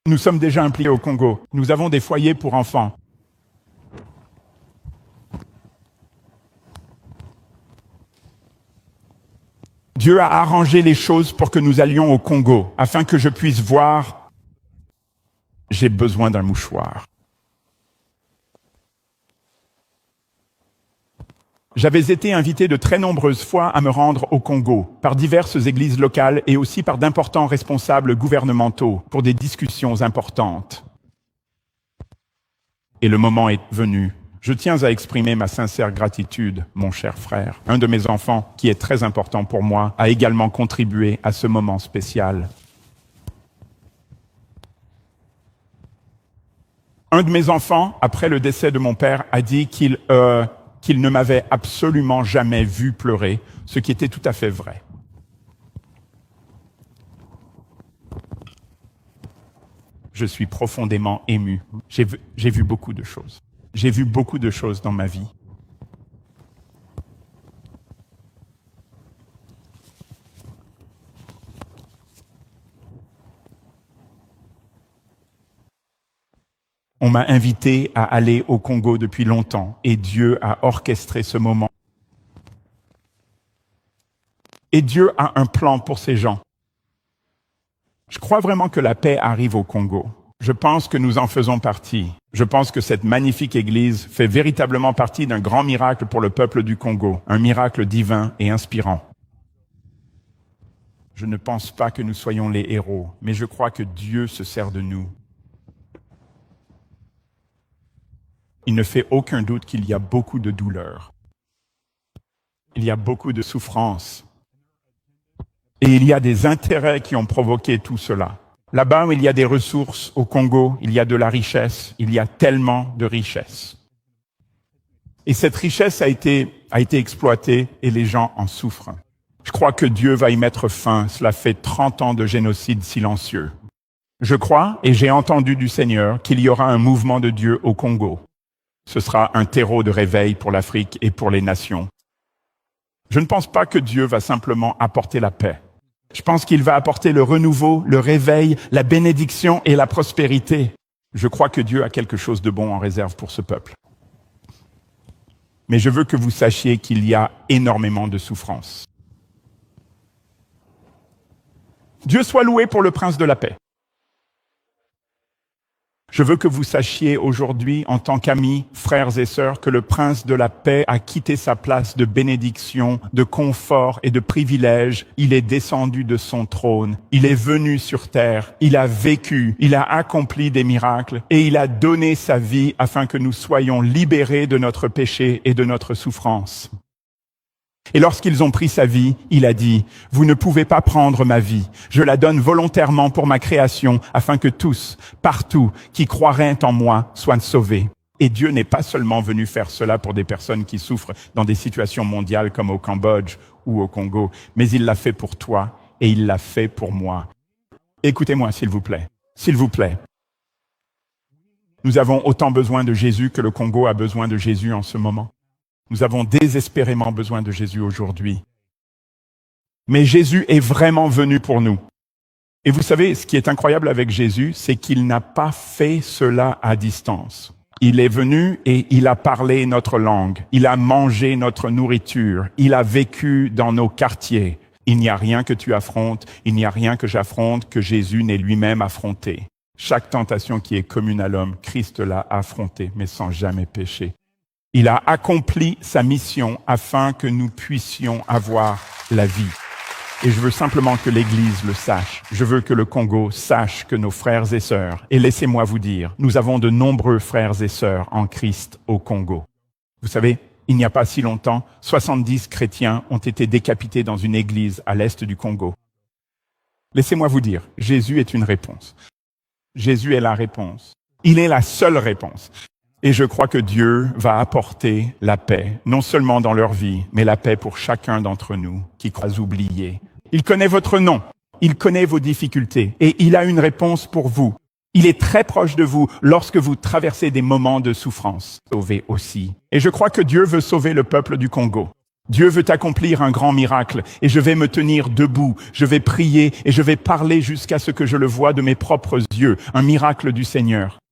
Nous sommes déjà impliqués au Congo. Nous avons des foyers pour enfants. Dieu a arrangé les choses pour que nous allions au Congo, afin que je puisse voir. J'ai besoin d'un mouchoir. J'avais été invité de très nombreuses fois à me rendre au Congo, par diverses églises locales et aussi par d'importants responsables gouvernementaux pour des discussions importantes. Et le moment est venu. Je tiens à exprimer ma sincère gratitude, mon cher frère. Un de mes enfants, qui est très important pour moi, a également contribué à ce moment spécial. Un de mes enfants, après le décès de mon père, a dit qu'il ne m'avait absolument jamais vu pleurer, ce qui était tout à fait vrai. Je suis profondément ému. J'ai vu beaucoup de choses. J'ai vu beaucoup de choses dans ma vie. On m'a invité à aller au Congo depuis longtemps et Dieu a orchestré ce moment. Et Dieu a un plan pour ces gens. Je crois vraiment que la paix arrive au Congo. Je pense que nous en faisons partie. Je pense que cette magnifique Église fait véritablement partie d'un grand miracle pour le peuple du Congo, un miracle divin et inspirant. Je ne pense pas que nous soyons les héros, mais je crois que Dieu se sert de nous. Il ne fait aucun doute qu'il y a beaucoup de douleur. Il y a beaucoup de souffrance. Et il y a des intérêts qui ont provoqué tout cela. Là-bas, il y a des ressources au Congo, il y a de la richesse, il y a tellement de richesse. Et cette richesse a été exploitée et les gens en souffrent. Je crois que Dieu va y mettre fin. Cela fait 30 ans de génocide silencieux. Je crois, et j'ai entendu du Seigneur, qu'il y aura un mouvement de Dieu au Congo. Ce sera un terreau de réveil pour l'Afrique et pour les nations. Je ne pense pas que Dieu va simplement apporter la paix. Je pense qu'il va apporter le renouveau, le réveil, la bénédiction et la prospérité. Je crois que Dieu a quelque chose de bon en réserve pour ce peuple. Mais je veux que vous sachiez qu'il y a énormément de souffrance. Dieu soit loué pour le prince de la paix. Je veux que vous sachiez aujourd'hui, en tant qu'amis, frères et sœurs, que le prince de la paix a quitté sa place de bénédiction, de confort et de privilège. Il est descendu de son trône. Il est venu sur terre. Il a vécu. Il a accompli des miracles. Et il a donné sa vie afin que nous soyons libérés de notre péché et de notre souffrance. Et lorsqu'ils ont pris sa vie, il a dit, « Vous ne pouvez pas prendre ma vie. Je la donne volontairement pour ma création, afin que tous, partout, qui croiraient en moi, soient sauvés. » Et Dieu n'est pas seulement venu faire cela pour des personnes qui souffrent dans des situations mondiales comme au Cambodge ou au Congo, mais il l'a fait pour toi et il l'a fait pour moi. Écoutez-moi, s'il vous plaît. S'il vous plaît. Nous avons autant besoin de Jésus que le Congo a besoin de Jésus en ce moment. Nous avons désespérément besoin de Jésus aujourd'hui. Mais Jésus est vraiment venu pour nous. Et vous savez, ce qui est incroyable avec Jésus, c'est qu'il n'a pas fait cela à distance. Il est venu et il a parlé notre langue. Il a mangé notre nourriture. Il a vécu dans nos quartiers. Il n'y a rien que tu affrontes, il n'y a rien que j'affronte que Jésus n'ait lui-même affronté. Chaque tentation qui est commune à l'homme, Christ l'a affrontée, mais sans jamais pécher. Il a accompli sa mission afin que nous puissions avoir la vie. Et je veux simplement que l'Église le sache. Je veux que le Congo sache que nos frères et sœurs, et laissez-moi vous dire, nous avons de nombreux frères et sœurs en Christ au Congo. Vous savez, il n'y a pas si longtemps, 70 chrétiens ont été décapités dans une église à l'est du Congo. Laissez-moi vous dire, Jésus est une réponse. Jésus est la réponse. Il est la seule réponse. Et je crois que Dieu va apporter la paix, non seulement dans leur vie, mais la paix pour chacun d'entre nous qui croit oublier. Il connaît votre nom, il connaît vos difficultés et il a une réponse pour vous. Il est très proche de vous lorsque vous traversez des moments de souffrance. Sauvez aussi. Et je crois que Dieu veut sauver le peuple du Congo. Dieu veut accomplir un grand miracle et je vais me tenir debout, je vais prier et je vais parler jusqu'à ce que je le voie de mes propres yeux, un miracle du Seigneur.